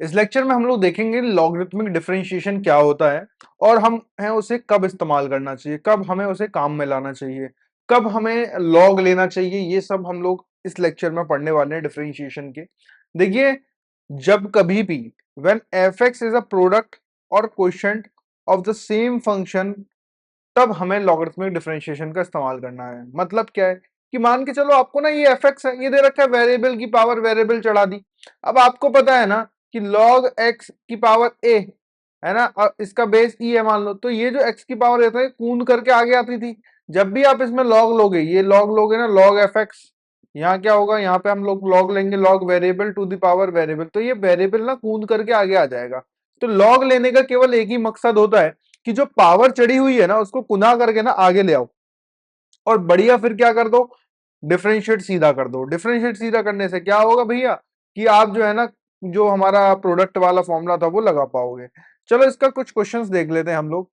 इस लेक्चर में हम लोग देखेंगे लॉगरिथमिक डिफरेंशिएशन क्या होता है और हम हैं उसे कब इस्तेमाल करना चाहिए, कब हमें उसे काम में लाना चाहिए, कब हमें लॉग लेना चाहिए। ये सब हम लोग इस लेक्चर में पढ़ने वाले हैं डिफरेंशिएशन के। देखिए, जब कभी भी when f x is a product और quotient of the same function, तब हमें लॉगरिथमिक डिफरेंशिएशन का इस्तेमाल करना है। मतलब क्या है कि मान के चलो आपको ना ये एफ एक्स है, ये दे रखा है, वेरिएबल की पावर वेरिएबल चढ़ा दी। अब आपको पता है ना कि log x की पावर a है ना, और इसका बेस e है मान लो, तो ये जो x की पावर रहता है कूद करके आगे आती थी। जब भी आप इसमें log लोगे, ये log लोगे ना, log एफ एक्स, यहाँ क्या होगा, यहाँ पे हम लोग log लेंगे log variable to the power variable, तो ये वेरिएबल ना कूद करके आगे आ जाएगा। तो log लेने का केवल एक ही मकसद होता है कि जो पावर चढ़ी हुई है ना उसको कुना करके ना आगे ले आओ, और बढ़िया फिर क्या कर दो, डिफरेंशिएट सीधा कर दो। डिफरेंशिएट सीधा करने से क्या होगा भैया कि आप जो है ना, जो हमारा प्रोडक्ट वाला फॉर्मूला था वो लगा पाओगे। चलो इसका कुछ क्वेश्चंस देख लेते हैं हम लोग।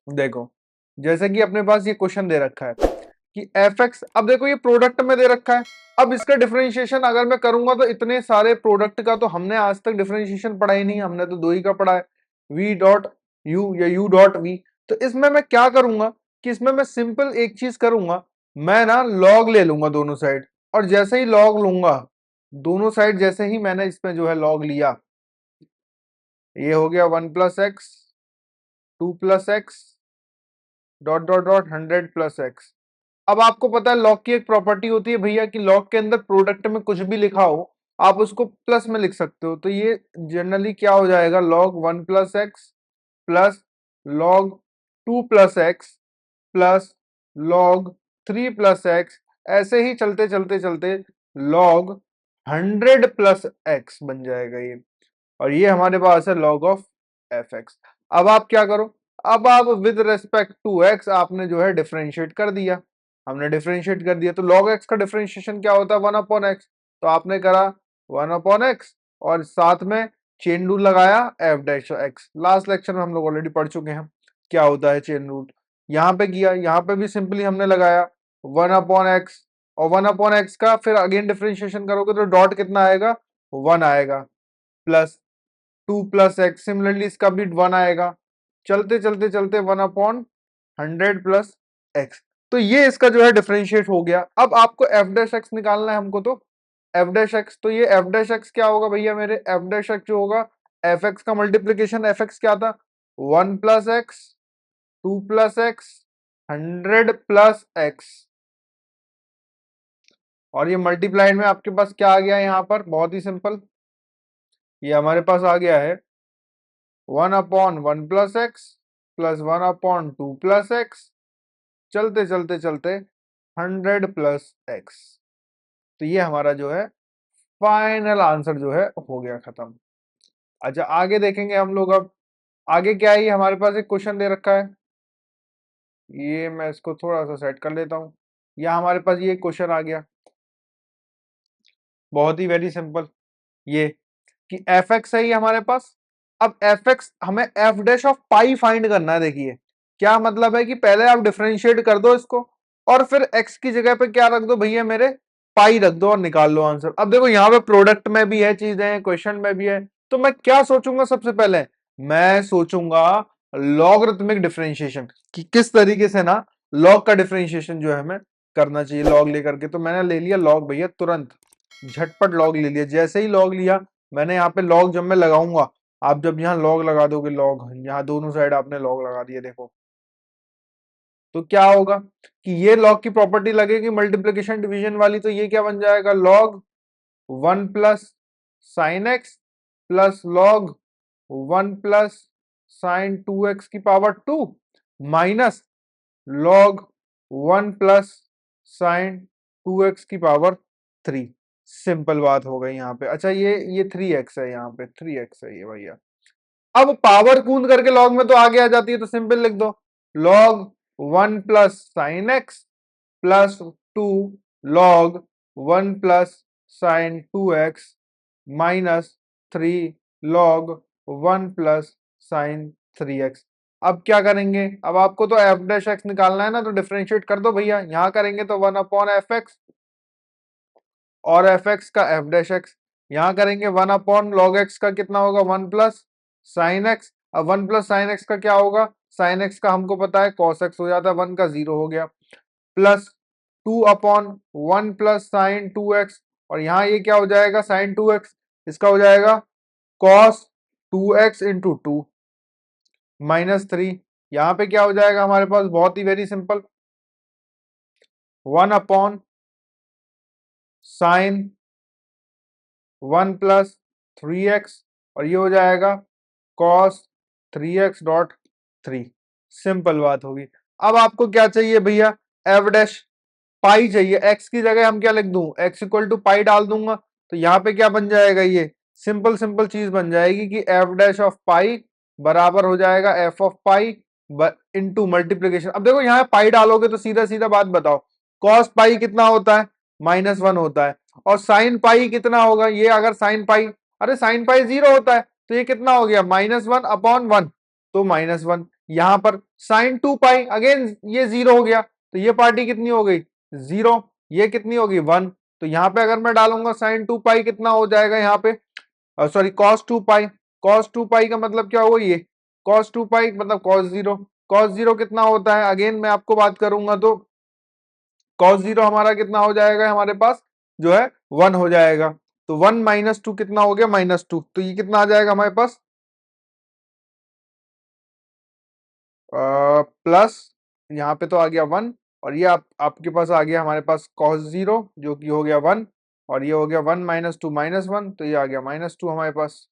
देखो, जैसे कि अपने पास ये क्वेश्चन दे रखा है कि एफ एक्स, अब देखो ये प्रोडक्ट में दे रखा है। अब इसका डिफरेंशिएशन अगर मैं करूंगा तो इतने सारे प्रोडक्ट का तो हमने आज तक डिफरेंशिएशन पढ़ा ही नहीं, हमने तो दो ही का पढ़ा है, वी डॉट यू या यू डॉट वी। तो इसमें मैं क्या करूंगा कि इसमें मैं सिंपल एक चीज करूंगा, मैं ना लॉग ले लूंगा दोनों साइड, और जैसे ही लॉग लूंगा दोनों साइड, जैसे ही मैंने इसमें जो है लॉग लिया, ये हो गया 1 + x 2 + x dot dot dot 100 + x। अब आपको पता है लॉग की एक प्रॉपर्टी होती है भैया कि लॉग के अंदर प्रोडक्ट में कुछ भी लिखा हो आप उसको प्लस में लिख सकते हो। तो ये जनरली क्या हो जाएगा, log 1 + x plus log 2 + x plus log 3 + x, ऐसे ही चलते चलते चलते log 100 + x बन जाएगा ये। और ये हमारे पास है log ऑफ एफ एक्स। अब आप क्या करो, अब आप विद रेस्पेक्ट टू एक्स आपने जो है डिफरेंशिएट कर दिया, हमने डिफरेंशिएट कर दिया। तो log x का डिफरेंशिएशन क्या होता है, 1/x। तो आपने करा 1/x और साथ में चेन रूल लगाया f'(x). लास्ट लेक्चर में हम लोग ऑलरेडी पढ़ चुके हैं क्या होता है चेन रूल। यहाँ पे किया, यहाँ पे भी सिंपली हमने लगाया 1/x, और 1/x का फिर अगेन डिफरेंशिएशन करोगे तो डॉट कितना आएगा, 1 आएगा, प्लस 2 + x, सिमिलरली इसका भी 1 आएगा, चलते चलते चलते 1/100 + x। तो ये इसका जो है डिफरेंशिएट हो गया। अब आपको f'(x) निकालना है हमको, तो f'(x), तो ये f'(x) क्या होगा भैया मेरे, f'(x) जो होगा f(x) का मल्टीप्लीकेशन, f(x) क्या था, 1 + x 2 + x 100 + x, और ये मल्टीप्लाइड में आपके पास क्या आ गया यहाँ पर, बहुत ही सिंपल, ये हमारे पास आ गया है 1/1 + x प्लस 1/2 + x, चलते चलते चलते 100 + x। तो ये हमारा जो है फाइनल आंसर जो है हो गया खत्म। अच्छा आगे देखेंगे हम लोग। अब आगे क्या है, ये हमारे पास एक क्वेश्चन दे रखा है, ये मैं इसको थोड़ा सा सेट कर लेता हूँ। या हमारे पास ये क्वेश्चन आ गया, बहुत ही वेरी सिंपल, ये कि एफ एक्स है ये हमारे पास। अब एफ एक्स हमें F dash of pi find करना है। देखिए क्या मतलब है कि पहले आप डिफरेंशिएट कर दो इसको, और फिर एक्स की जगह पे क्या रख दो भैया मेरे, पाई रख दो, और निकाल लो आंसर। अब देखो यहाँ पे प्रोडक्ट में भी है चीजें, क्वेश्चन में भी है, तो मैं क्या सोचूंगा, सबसे पहले मैं सोचूंगा लॉगरिथमिक डिफरेंशिएशन, कि किस तरीके से ना लॉग का डिफरेंशिएशन जो है हमें करना चाहिए लॉग लेकर के। तो मैंने ले लिया लॉग भैया, तुरंत झटपट लॉग ले लिया। जैसे ही लॉग लिया मैंने, यहाँ पे लॉग जब मैं लगाऊंगा, आप जब यहाँ लॉग लगा दोगे, लॉग यहाँ दोनों साइड आपने लॉग लगा दिए, देखो तो क्या होगा कि ये लॉग की प्रॉपर्टी लगेगी मल्टीप्लिकेशन डिवीजन वाली। तो ये क्या बन जाएगा, log 1 + sin x plus log 1 + sin 2x² minus log 1 + sin 2x3। Simple बात हो गई यहाँ पे। अच्छा ये 3x है, यहाँ पे 3x है ये भैया। अब पावर कूद करके लॉग में तो आगे आ जाती है, तो सिंपल लिख दो log 1 + sin x plus 2 log 1 + sin 2x minus 3 log 1 + sin 3x। अब क्या करेंगे, अब आपको तो f'(x) निकालना है ना, तो डिफरेंशिएट कर दो भैया। यहां करेंगे तो 1/f(x) और f(x) का f'(x). यहाँ करेंगे 1 अपॉन लॉग एक्स का कितना होगा 1 प्लस साइन एक्स। अब 1 प्लस साइन एक्स का क्या होगा, साइन एक्स का हमको पता है कॉस एक्स हो जाता है, 1 का 0 हो गया, plus 2 upon 1 plus sign 2x, और यहाँ ये क्या हो जाएगा साइन 2x, इसका हो जाएगा कॉस 2x इंटू 2 माइनस 3। यहाँ पे क्या हो जाएगा हमारे पास, बहुत ही very simple, 1 upon sine 1 plus 3x, और ये हो जाएगा कॉस 3x.3। सिंपल बात होगी। अब आपको क्या चाहिए भैया, एफ डैश पाई चाहिए। x की जगह हम क्या लिख दूं, x इक्वल टू पाई डाल दूंगा, तो यहाँ पे क्या बन जाएगा, ये सिंपल सिंपल चीज बन जाएगी कि एफ डैश ऑफ पाई बराबर हो जाएगा F of pi into multiplication. अब देखो यहाँ पाई डालोगे तो सीधा सीधा बात बताओ, कॉस पाई कितना होता है -1 होता है, और साइन पाई कितना होगा, ये अगर साइन पाई, अरे साइन पाई 0 होता है, तो ये कितना हो गया -1 अपॉन 1, तो -1। यहाँ पर साइन 2 पाई अगेन ये 0 हो गया, तो ये पार्टी कितनी हो गई 0, ये कितनी होगी 1। तो यहाँ पे अगर मैं डालूंगा साइन 2 पाई कितना हो जाएगा यहाँ पे, सॉरी कॉस 2 पाई, कॉस 2 पाई का मतलब क्या हुआ, ये कॉस 2 पाई मतलब कॉस 0, कॉस 0 कितना होता है, अगेन मैं आपको बात करूंगा तो cos 0 हमारा कितना हो जाएगा हमारे पास जो है 1 हो जाएगा, तो 1 माइनस 2 कितना हो गया -2, तो ये कितना आ जाएगा हमारे पास प्लस, यहाँ पे तो आ गया 1, और ये आपके पास आ गया हमारे पास cos 0 जो कि हो गया 1, और ये हो गया 1 माइनस 2 -1, तो ये आ गया -2 हमारे पास।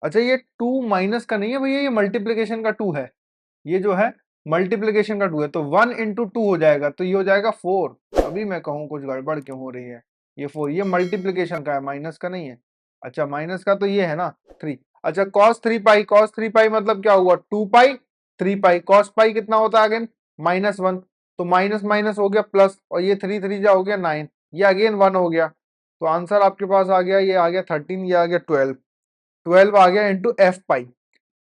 अच्छा ये 2 माइनस का नहीं है भैया, ये मल्टीप्लीकेशन का 2 है, ये जो है मल्टीप्लीकेशन का 2 है, तो 1 इंटू 2 हो जाएगा, तो ये हो जाएगा 4। अभी मैं कहूँ कुछ गड़बड़ क्यों हो रही है, ये 4 ये मल्टीप्लीकेशन का है, माइनस का नहीं है। अच्छा माइनस का तो ये है ना 3। अच्छा cos 3 पाई, cos 3 पाई मतलब क्या हुआ 2 पाई 3 पाई, cos पाई कितना होता है अगेन -1, तो माइनस माइनस हो गया प्लस, और ये 3 3 जा हो गया 9, ये अगेन 1 हो गया, तो आंसर आपके पास आ गया, ये आ गया 13, ये आ गया 12, 12 आ गया इंटू एफ पाई।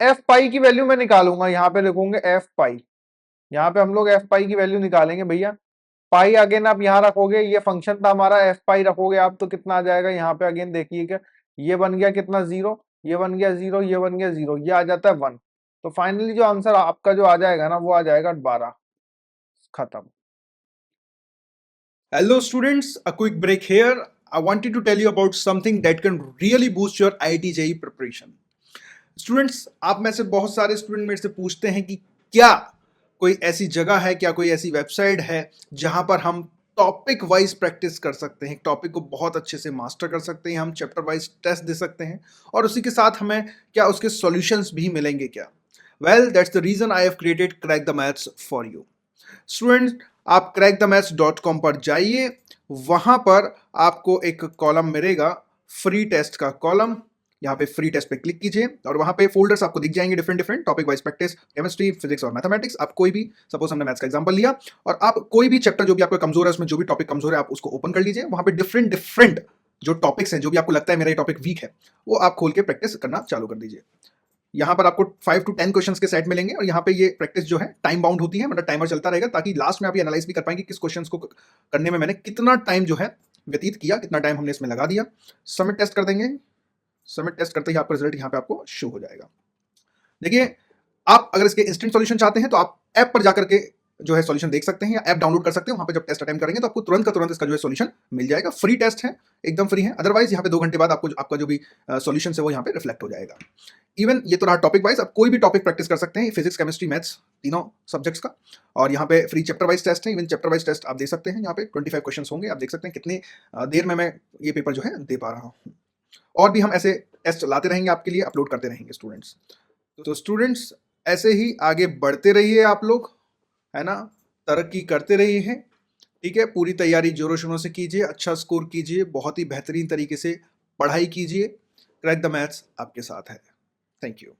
एफ पाई की वैल्यू मैं निकालूंगा, यहाँ पे लिखूंगे एफ पाई, यहाँ पे हम लोग एफ पाई की वैल्यू निकालेंगे भैया। पाई अगेन आप यहाँ रखोगे, ये फंक्शन था हमारा, एफ पाई रखोगे आप तो कितना आ जाएगा यहाँ पे, अगेन देखिए क्या, ये बन गया कितना 0, ये बन गया 0, ये बन गया 0, ये आ जाता है 1, तो फाइनली जो आंसर आपका जो आ जाएगा ना वो आ जाएगा 12। खत्म। Hello students, a quick break here. I wanted to tell you about something that can really boost your IIT JEE preparation. Students, आप में से बहुत सारे स्टूडेंट मेरे से पूछते हैं कि क्या कोई ऐसी जगह है, क्या कोई ऐसी वेबसाइट है जहां पर हम टॉपिक वाइज प्रैक्टिस कर सकते हैं, टॉपिक को बहुत अच्छे से मास्टर कर सकते हैं, हम चैप्टर वाइज टेस्ट दे सकते हैं और उसी के साथ हमें क्या उसके सॉल्यूशंस भी मिलेंगे क्या? Well, that's the reason I have created crack the maths for you. Student, आप crackthemaths.com पर जाइए, वहां पर आपको एक कॉलम मिलेगा फ्री टेस्ट का कॉलम, यहाँ पे फ्री टेस्ट पे क्लिक कीजिए और वहां पे फोल्डर्स आपको दिख जाएंगे, different different topic wise practice, chemistry, physics और मैथमेटिक्स। आप कोई भी, सपोज हमने मैथ्स का एग्जांपल लिया, और आप कोई भी चैप्टर जो भी आपको कमजोर है, उसमें जो भी टॉपिक कमजोर है आप उसको ओपन कर लीजिए। वहां पे डिफरेंट डिफरेंट जो टॉपिक्स हैं, जो भी आपको लगता है मेरा ये टॉपिक वीक है, वो आप खोल के प्रैक्टिस करना चालू कर दीजिए। यहाँ पर आपको 5 to 10 क्वेश्चंस के सेट मिलेंगे और यहाँ पे ये प्रैक्टिस जो है टाइम बाउंड होती है, मतलब टाइमर चलता रहेगा, ताकि लास्ट में आप ये एनालाइज भी कर पाएंगे किस क्वेश्चंस को करने में मैंने कितना टाइम जो है व्यतीत किया, कितना टाइम हमने इसमें लगा दिया। सबमिट टेस्ट कर देंगे, सबमिट टेस्ट करते ही आपका रिजल्ट यहाँ पे आपको शो हो जाएगा। देखिए, आप अगर इसके इंस्टेंट सॉल्यूशन चाहते हैं तो आप ऐप पर जाकर के जो है सॉल्यूशन देख सकते हैं, या ऐप डाउनलोड कर सकते हैं। वहां पे जब टेस्ट अटेम्प्ट करेंगे तो आपको तुरंत का तुरंत इसका जो है सॉल्यूशन मिल जाएगा। फ्री टेस्ट है, एकदम फ्री है। अदरवाइज यहाँ पे 2 घंटे बाद आपको आपका जो भी सॉल्यूशन है वो यहाँ पे रिफ्लेक्ट हो जाएगा। इवन ये तो रहा टॉपिक वाइज, आप कोई भी टॉपिक प्रैक्टिस कर सकते हैं, फिजिक्स, केमिस्ट्री, मैथ्स, तीनों सब्जेक्ट्स का। और यहाँ पे फ्री चैप्टर वाइज टेस्ट है, इवन चैप्टर वाइज टेस्ट आप दे सकते हैं। यहाँ पे 25 क्वेश्चन होंगे, आप देख सकते हैं कितनी देर में मैं ये पेपर जो है दे पा रहा हूँ। और भी हम ऐसे टेस्ट लाते रहेंगे आपके लिए, अपलोड करते रहेंगे स्टूडेंट्स। तो स्टूडेंट्स, ऐसे ही आगे बढ़ते रहिए आप लोग, है ना, तरक्की करते रहिए हैं, ठीक है। पूरी तैयारी जोरों शोरों से कीजिए, अच्छा स्कोर कीजिए, बहुत ही बेहतरीन तरीके से पढ़ाई कीजिए। क्रैक द मैथ्स आपके साथ है। Thank you.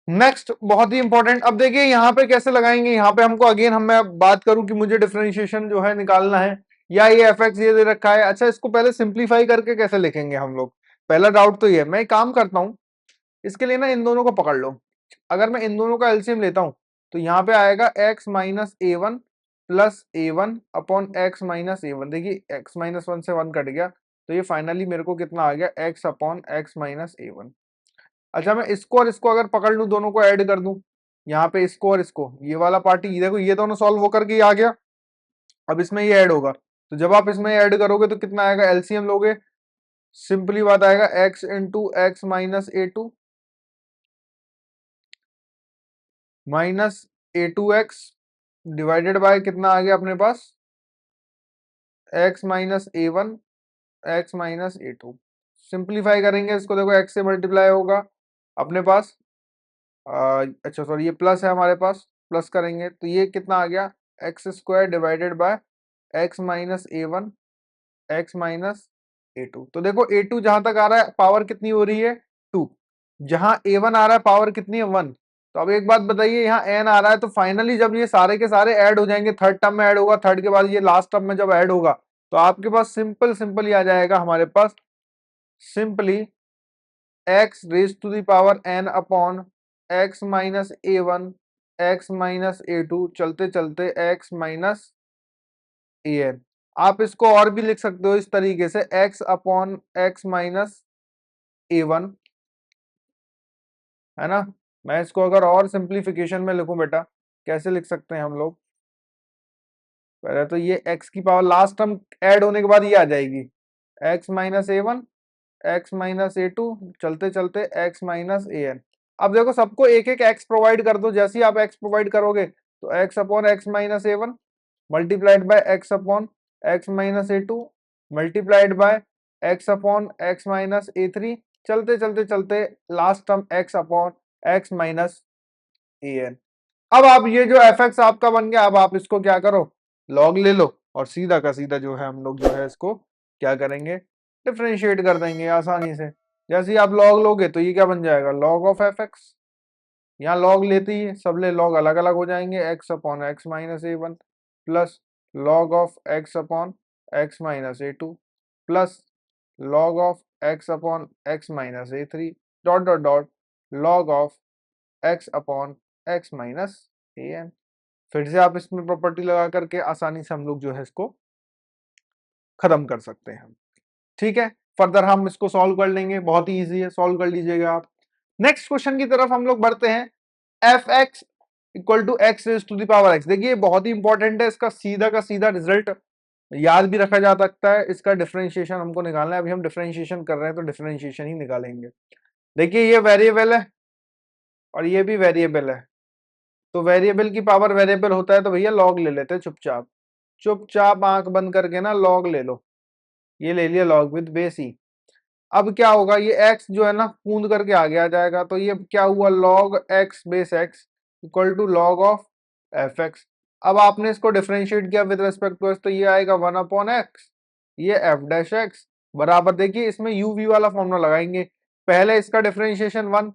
नेक्स्ट बहुत ही इंपॉर्टेंट, अब देखिए यहाँ पे कैसे लगाएंगे। यहाँ पे हमको अगेन मैं बात करूं कि मुझे डिफरेंशिएशन जो है निकालना है, या ये एफ एक्स ये दे रखा है। अच्छा इसको पहले सिंप्लीफाई करके कैसे लिखेंगे हम लोग, पहला डाउट तो ये। मैं एक काम करता हूँ, इसके लिए ना इन दोनों को पकड़ लो। अगर मैं इन दोनों का एलसीएम लेता हूँ तो यहाँ पे आएगा x minus a one plus A1 upon x minus A1। देखिए एक्स माइनस 1 से 1 कट गया, तो ये फाइनली मेरे को कितना आ गया, x upon x minus A1। अच्छा मैं इसको और इसको अगर पकड़ लूं, दोनों को ऐड कर दूं, यहाँ पे इसको और इसको, ये वाला पार्टी देखो, ये दोनों सॉल्व होकर के ही आ गया। अब इसमें ये ऐड होगा, तो जब आप इसमें ऐड करोगे तो कितना आएगा, एलसीएम लोगे, सिंपली बात आएगा x into x minus A2 minus A2x divided by कितना आ गया अपने पास, x minus A1 x minus A2। Simplify करेंगे इसको, देखो x से मल्टीप्लाई होगा अपने पास, अच्छा सॉरी ये प्लस है हमारे पास, प्लस करेंगे तो ये कितना आ गया, x square divided by x minus A1 x minus A2। तो देखो A2 जहां तक आ रहा है पावर कितनी हो रही है, 2, जहां A1 आ रहा है पावर कितनी है, 1। तो अब एक बात बताइए, यहाँ n आ रहा है, तो फाइनली जब ये सारे के सारे ऐड हो जाएंगे, थर्ड टर्म में ऐड होगा, थर्ड के बाद ये लास्ट टर्म में जब ऐड होगा, तो आपके पास सिंपल सिंपल ही आ जाएगा हमारे पास, simply x raise to the power n upon x minus A1 x minus A2 चलते चलते x माइनस an। आप इसको और भी लिख सकते हो इस तरीके से, x upon x minus A1, है ना। मैं इसको अगर और सिंप्लीफिकेशन में लिखूं बेटा, कैसे लिख सकते हैं हम लोग, पहले तो ये x की पावर लास्ट टर्म ऐड होने के बाद ये आ जाएगी, x minus A1 x minus A2 चलते चलते x माइनस an। अब देखो सबको एक एक x प्रोवाइड कर दो, जैसे ही आप x प्रोवाइड करोगे तो x upon x minus A1 multiplied by x upon x minus A2 multiplied by x upon x minus A3 चलते चलते चलते last term x upon x minus an। अब आप ये जो fx आपका बन गया, अब आप इसको क्या करो, लॉग ले लो और सीधा का सीधा जो है हम लोग जो है इसको क्या करेंगे, डिफरेंशिएट कर देंगे आसानी से। जैसे ही आप लॉग लोगे तो ये क्या बन जाएगा, लॉग ऑफ fx। यहाँ लॉग लेते ही सबले लॉग अलग अलग हो जाएंगे, x upon x minus A1 plus log of x upon x minus A2 plus log of x upon x minus A3 dot dot dot log of x upon x minus an। फिर से आप इसमें property लगा करके आसानी से हम लोग जो है इसको खत्म कर सकते हैं। ठीक है, फर्दर हम इसको सॉल्व कर लेंगे, बहुत ही इजी है, सॉल्व कर लीजिएगा आप। नेक्स्ट क्वेश्चन की तरफ हम लोग बढ़ते हैं, f x equal to x raise to the power x. देखिए बहुत ही इंपॉर्टेंट है, इसका सीधा का सीधा रिजल्ट याद भी रखा जा सकता है, इसका डिफरेंशिएशन हमको निकालना है। अभी हम डिफरेंशिएशन कर रहे हैं तो डिफरेंशिएशन ही निकालेंगे। देखिए ये वेरिएबल है और ये भी वेरिएबल है, तो वेरिएबल की पावर वेरिएबल होता है तो भैया लॉग ले लेते हैं, चुपचाप चुपचाप आंख बंद करके ना लॉग ले लो, ये ले लिया लॉग विद बेस ही। अब क्या होगा, ये x जो है ना कूद करके आगे आ जाएगा, तो ये क्या हुआ, log x base x equal to log of f x. अब आपने इसको डिफरेंशिएट किया विद रिस्पेक्ट टू x, तो ये आएगा 1 अपॉन एक्स, ये एफ डैश एक्स बराबर, देखिए इसमें यू वी वाला फॉर्मूला लगाएंगे, पहले इसका डिफरेंशिएशन 1,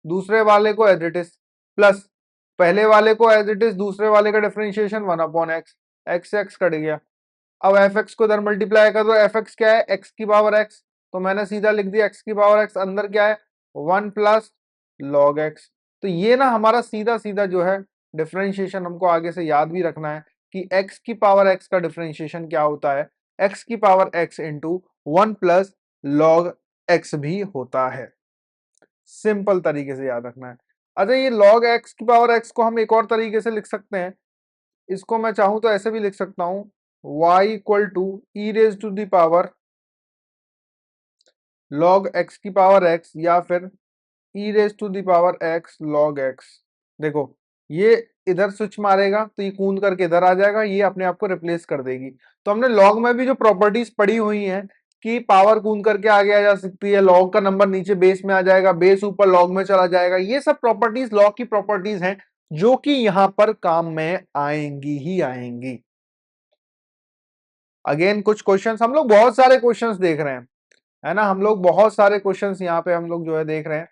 दूसरे वाले को एज इट इज, प्लस पहले वाले को एज इट इज, दूसरे वाले का differentiation 1 upon x, x x cut गया। अब एफ एक्स को इधर मल्टीप्लाई कर दो, एफ एक्स क्या है, एक्स की पावर एक्स, तो मैंने सीधा लिख दिया एक्स की पावर एक्स, अंदर क्या है 1 प्लस लॉग एक्स। तो ये ना हमारा सीधा सीधा जो है डिफरेंशिएशन, हमको आगे से याद भी रखना है कि एक्स की पावर एक्स का डिफरेंशिएशन क्या होता है, एक्स की power x into 1 plus log x भी होता है। सिंपल तरीके से याद रखना है। अच्छा ये लॉग एक्स की पावर एक्स को हम एक और तरीके से लिख सकते हैं, इसको मैं चाहूं तो ऐसे भी लिख सकता हूं, y equal to e raise to the power log x की पावर एक्स, या फिर e raise to the power x log x. देखो ये इधर स्विच मारेगा तो ये कूद करके इधर आ जाएगा, ये अपने आप को रिप्लेस कर देगी। तो हमने लॉग में भी जो प्रॉपर्टीज पढ़ी हुई हैं कि पावर कूद करके आगे आ जा सकती है, लॉग का नंबर नीचे बेस में आ जाएगा, बेस ऊपर लॉग में चला जाएगा, ये सब प्रॉपर्टीज लॉग की प्रॉपर्टीज हैं जो कि यहां पर काम में आएंगी ही आएंगी। अगेन कुछ क्वेश्चंस, हम लोग बहुत सारे क्वेश्चंस देख रहे हैं, है ना, हम लोग बहुत सारे क्वेश्चंस यहाँ पे हम लोग जो है देख रहे हैं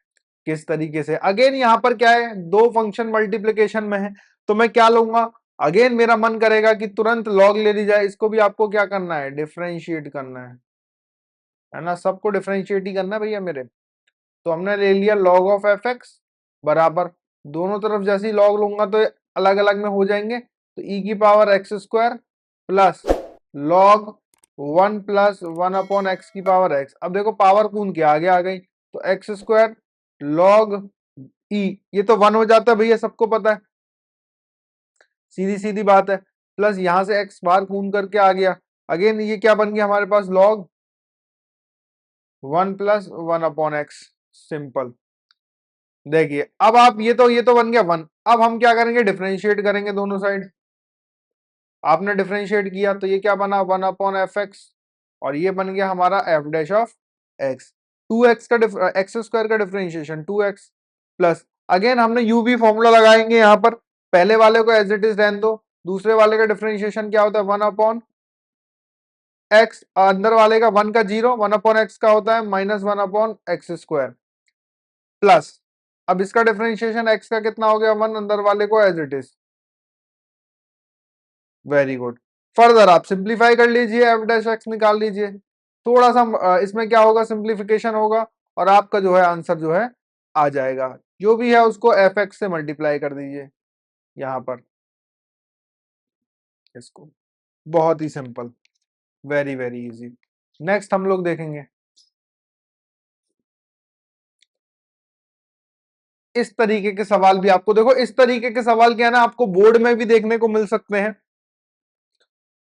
किस तरीके से। अगेन यहाँ पर क्या है, दो फंक्शन मल्टीप्लिकेशन में है, तो मैं क्या लूंगा, अगेन मेरा मन करेगा कि तुरंत लॉग ले ली जाए, इसको भी आपको क्या करना है, डिफरेंशिएट करना है ना, सबको डिफरेंशिएट ही करना है भैया मेरे। तो हमने ले लिया लॉग ऑफ एफ एक्स बराबर, दोनों तरफ जैसे ही लॉग लूंगा तो अलग अलग में हो जाएंगे, तो ई की power x square plus log 1 plus 1 upon x की पावर एक्स। अब देखो पावर कून के आगे आ गई, तो एक्स स्क्वायर लॉग ई, ये तो 1 हो जाता है भैया, सबको पता है, सीधी सीधी बात है। प्लस यहां से एक्स बार कून करके आ गया, अगेन ये क्या बन गया हमारे पास, log 1 plus 1 upon x. Simple. देखिए अब आप ये तो बन गया 1। अब हम क्या करेंगे, डिफरेंशिएट करेंगे दोनों साइड। आपने डिफरेंशिएट किया तो ये क्या बना, 1 अपॉन एफ एक्स, और ये बन गया हमारा F dash of x. 2x का एक्स स्क्वायर का डिफरेंशिएशन 2x प्लस, अगेन हमने यू भी फॉर्मूला लगाएंगे यहाँ पर, पहले वाले को एज इट इज रहने दो, दूसरे वाले का डिफरेंशिएशन क्या होता है, 1 अपॉन एक्स, अंदर वाले का 1 का 0, 1 अपॉन एक्स का होता है minus 1 upon x square plus, अब इसका डिफरेंशिएशन एक्स का कितना हो गया 1, अंदर वाले को as it is. Very good. Further आप सिंप्लीफाई कर लीजिए, एफ डैश एक्स निकाल लीजिए, थोड़ा सा इसमें क्या होगा, सिंप्लीफिकेशन होगा, और आपका जो है आंसर जो है आ जाएगा। जो भी है उसको एफ एक्स से मल्टीप्लाई कर दीजिए यहां पर, इसको। बहुत ही simple, very very easy. Next हम लोग देखेंगे इस तरीके के सवाल भी, आपको देखो इस तरीके के सवाल क्या है ना, आपको बोर्ड में भी देखने को मिल सकते हैं,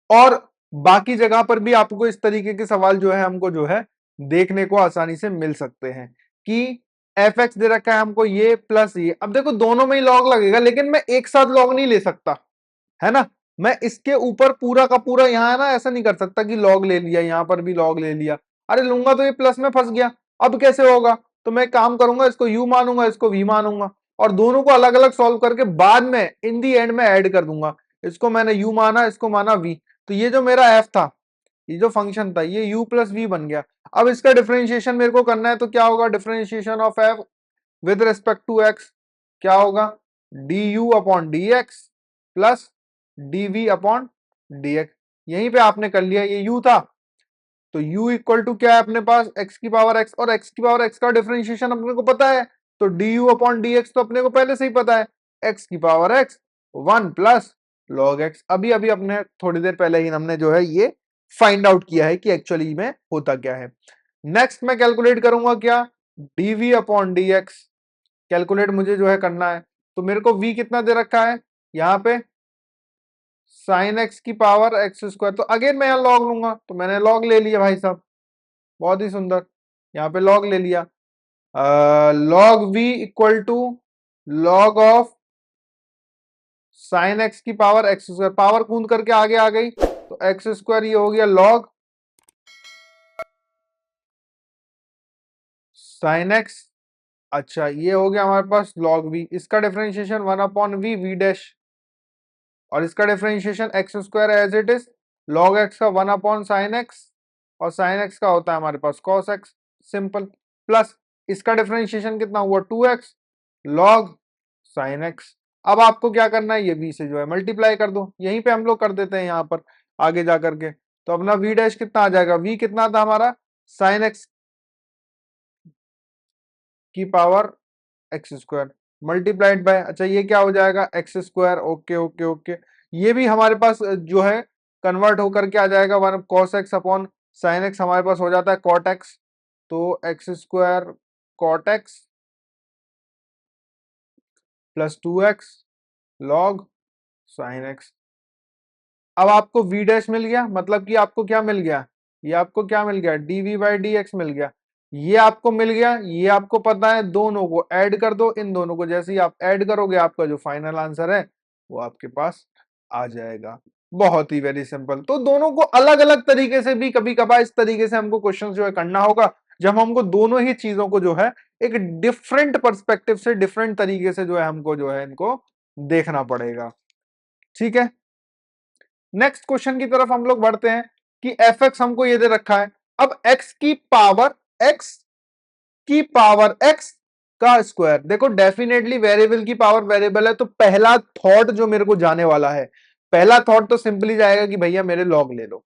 और बाकी जगह पर भी आपको इस तरीके के सवाल जो है हमको जो है देखने को आसानी से मिल सकते हैं, कि एफ एक्स दे रखा है हमको ये प्लस ये। अब देखो दोनों में ही लॉग लगेगा, लेकिन मैं एक साथ लॉग नहीं ले सकता, है ना। मैं इसके ऊपर पूरा का पूरा यहाँ है ना, ऐसा नहीं कर सकता कि लॉग ले लिया, यहां पर भी लॉग ले लिया, अरे लूंगा तो ये प्लस में फंस गया। अब कैसे होगा, तो मैं काम करूंगा, इसको यू मानूंगा, इसको वी मानूंगा, और दोनों को अलग अलग सॉल्व करके बाद में इन दी एंड में ऐड कर दूंगा। इसको मैंने यू माना, इसको माना वी, तो ये जो मेरा एफ था, ये जो फंक्शन था, ये u प्लस वी बन गया। अब इसका डिफरेंशिएशन मेरे को करना है, तो क्या होगा, differentiation of f with respect to x क्या होगा, d u upon d x plus d v upon d x. यहीं पे आपने कर लिया, ये u था, तो u इक्वल टू क्या है अपने पास, x की पावर x, और x की पावर x का डिफरेंशिएशन अपने को पता है, तो D u upon d x तो अपने को पहले से ही पता है, x की power x 1 plus log x। अभी अभी अपने थोड़ी देर पहले ही हमने जो है ये फाइंड आउट किया है कि एक्चुअली में होता क्या है। नेक्स्ट मैं कैलकुलेट करूंगा क्या, dv अपॉन dx, कैलकुलेट मुझे जो है करना है, तो मेरे को v कितना दे रखा है यहाँ पे, साइन एक्स की पावर एक्स स्क्वायर, तो अगेन मैं यहाँ लॉग लूंगा, तो मैंने लॉग ले लिया भाई साहब, बहुत ही सुंदर, यहाँ पे लॉग ले लिया। Log v equal to log of sine x की पावर एक्स स्क्वायर, पावर कूद करके आगे आ गई, तो एक्स स्क्वायर ये हो गया लॉग साइन एक्स। अच्छा ये हो गया हमारे पास लॉग वी, इसका differentiation 1 upon v v dash, और इसका differentiation x square as it is, log x का 1 अपॉन साइन एक्स, और साइन एक्स का होता है हमारे पास कॉस एक्स। सिंपल। प्लस इसका डिफरेंशिएशन कितना हुआ 2x लॉग साइन एक्स। अब आपको क्या करना है, ये v से जो है मल्टीप्लाई कर दो, यहीं पे हम लोग कर देते हैं यहाँ पर आगे जा करके, तो अपना v डैश कितना आ जाएगा, v कितना था हमारा, साइन एक्स की power x square multiplied by, अच्छा ये क्या हो जाएगा x square, okay okay okay, ये भी हमारे पास जो है कन्वर्ट होकर के आ जाएगा 1 cos x upon sine x, हमारे पास हो जाता है कॉट एक्स, तो x square cot x plus 2x log sine x. अब आपको v डैश मिल गया, मतलब कि आपको क्या मिल गया, ये आपको क्या मिल गया, dv बाई डी एक्स मिल गया, ये आपको मिल गया, ये आपको पता है, दोनों को ऐड कर दो, इन दोनों को जैसे ही आप ऐड करोगे आपका जो फाइनल आंसर है वो आपके पास आ जाएगा। बहुत ही वेरी सिंपल। तो दोनों को अलग अलग तरीके से भी कभी कभार इस तरीके से हमको क्वेश्चन जो है करना होगा, जब हमको दोनों ही चीजों को जो है एक डिफरेंट पर्सपेक्टिव से, डिफरेंट तरीके से जो है हमको जो है इनको देखना पड़ेगा। ठीक है, नेक्स्ट क्वेश्चन की तरफ हम लोग बढ़ते हैं कि एफ एक्स हमको ये दे रखा है, अब एक्स की पावर एक्स का स्क्वायर। देखो डेफिनेटली वेरिएबल की पावर वेरिएबल है, तो पहला थॉट जो मेरे को जाने वाला है, पहला थॉट तो सिंपली जाएगा कि भैया मेरे लॉग ले लो,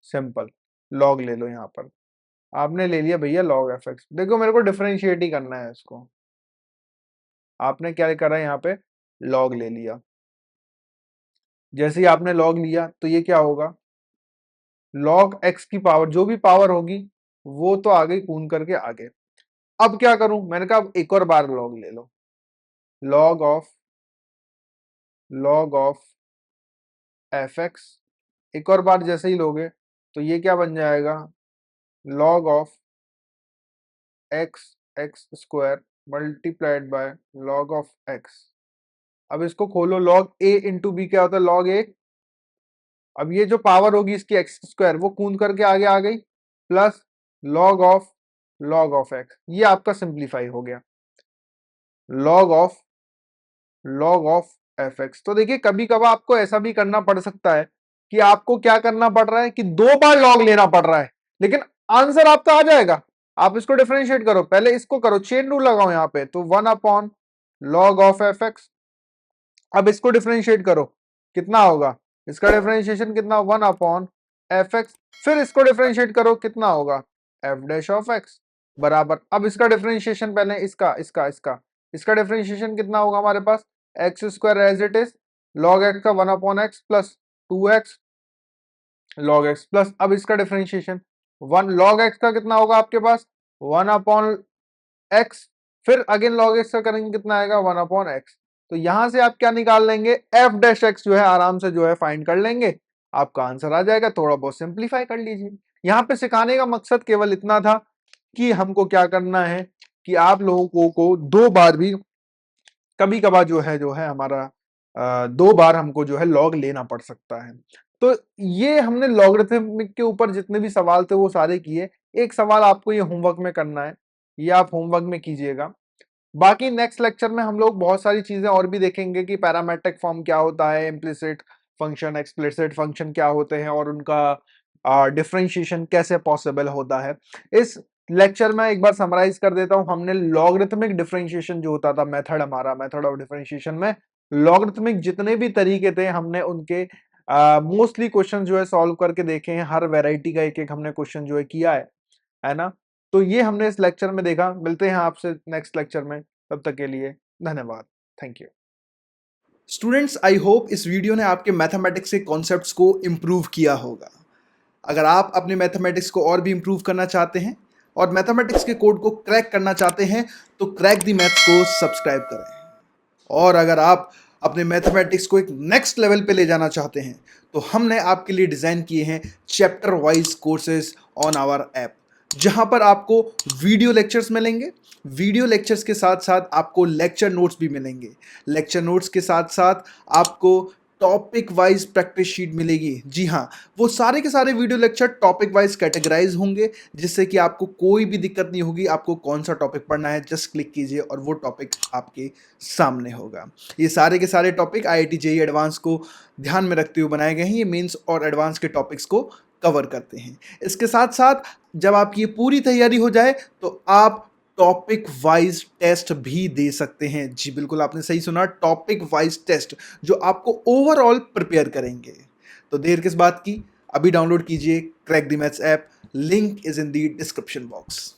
सिंपल लॉग ले लो। यहां पर आपने ले लिया भैया लॉग एफ एक्स, देखो मेरे को डिफरेंशिएट ही करना है इसको, आपने क्या करा यहाँ पे लॉग ले लिया, जैसे ही आपने लॉग लिया तो ये क्या होगा, लॉग एक्स की पावर, जो भी पावर होगी वो तो आ गई कून करके आगे। अब क्या करूं, मैंने कहा अब एक और बार लॉग ले लो, लॉग ऑफ एफ एक्स। एक और बार जैसे ही लोगे तो ये क्या बन जाएगा, log of x x square multiplied by log of x. अब इसको खोलो, लॉग ए इंटू बी क्या होता है, लॉग ए। अब ये जो पावर होगी इसकी एक्स स्क्वायर वो कून करके आगे आ गई, प्लस लॉग ऑफ एक्स। ये आपका सिंप्लीफाई हो गया, लॉग ऑफ एफ एक्स। तो देखिए कभी कभार आपको ऐसा भी करना पड़ सकता है कि आपको क्या करना पड़ रहा है कि 2 बार लॉग लेना पड़ रहा है, लेकिन आंसर आपका आ जाएगा। आप इसको डिफरेंशिएट करो, पहले इसको करो, चेन रूल लगाओ यहां पे, तो 1 upon log of f x. अब इसको डिफरेंशिएट करो, कितना होगा, इसका डिफरेंशिएशन कितना, 1 अपॉन एफ एक्स। फिर इसको डिफरेंशिएट करो, कितना होगा, एफ डैश ऑफ एक्स बराबर। अब इसका डिफरेंशिएशन पहले इसका डिफरेंशिएशन कितना होगा हमारे पास, x square as it is, log x का 1 upon x plus 2x log x plus, अब इसका डिफरेंशिएशन 1 लॉग एक्स का कितना होगा आपके पास, 1 अपॉन एक्स, फिर अगेन लॉग एक्स का करेंगे कितना आएगा, 1 अपॉन एक्स। तो यहां से आप क्या निकाल लेंगे, एफ डैश एक्स जो है आराम से जो है फाइंड कर लेंगे, आपका आंसर आ जाएगा। थोड़ा बहुत सिंप्लीफाई कर लीजिए। यहाँ पे सिखाने का मकसद केवल इतना था कि हमको क्या करना है कि आप लोगों को 2 बार भी कभी कभार जो है हमारा 2 बार हमको जो है लॉग लेना पड़ सकता है। तो ये हमने लॉगरिथमिक के ऊपर जितने भी सवाल थे वो सारे किए। एक सवाल आपको ये होमवर्क में करना है, ये आप होमवर्क में कीजिएगा। बाकी नेक्स्ट लेक्चर में हम लोग बहुत सारी चीजें और भी देखेंगे कि पैरामेट्रिक फॉर्म क्या होता है, इम्प्लिसिट फंक्शन, एक्सप्लिसिट फंक्शन क्या होते हैं और उनका डिफरेंशिएशन कैसे पॉसिबल होता है। इस लेक्चर में एक बार समराइज कर देता हूं, हमने लॉगरिथमिक डिफरेंशिएशन जो होता था, मेथड हमारा, मेथड ऑफ डिफरेंशिएशन में लॉगरिथमिक जितने भी तरीके थे हमने उनके मोस्टली क्वेश्चन जो है सॉल्व करके देखे हैं। हर वेराइटी का एक एक हमने क्वेश्चन जो है किया है ना। तो ये हमने इस लेक्चर में देखा। मिलते हैं आपसे नेक्स्ट लेक्चर में, तब तक के लिए धन्यवाद, thank you. Students, I hope इस वीडियो ने आपके मैथमेटिक्स के कॉन्सेप्ट्स को इम्प्रूव किया होगा। अगर आप अपने मैथमेटिक्स को और भी इम्प्रूव करना चाहते हैं और मैथमेटिक्स के कोड को क्रैक करना चाहते हैं तो क्रैक दी मैथ्स को सब्सक्राइब करें। और अगर आप अपने मैथमेटिक्स को एक नेक्स्ट लेवल पे ले जाना चाहते हैं तो हमने आपके लिए डिज़ाइन किए हैं chapter wise courses on our app, जहां पर आपको वीडियो लेक्चर्स मिलेंगे। वीडियो लेक्चर्स के साथ साथ आपको लेक्चर नोट्स भी मिलेंगे। लेक्चर नोट्स के साथ साथ आपको टॉपिक वाइज प्रैक्टिस शीट मिलेगी। जी हाँ, वो सारे के सारे video lecture topic wise categorize होंगे, जिससे कि आपको कोई भी दिक्कत नहीं होगी। आपको कौन सा टॉपिक पढ़ना है जस्ट क्लिक कीजिए और वो टॉपिक आपके सामने होगा। ये सारे के सारे टॉपिक IIT JEE एडवांस को ध्यान में रखते हुए बनाए गए हैं। ये मेंस और एडवांस के टॉपिक्स को कवर करते हैं। इसके साथ साथ जब आपकी ये पूरी तैयारी हो जाए तो आप टॉपिक वाइज टेस्ट भी दे सकते हैं। जी बिल्कुल, आपने सही सुना, टॉपिक वाइज टेस्ट जो आपको ओवरऑल प्रिपेयर करेंगे। तो देर किस बात की, अभी डाउनलोड कीजिए crack the maths app. Link is in the description box.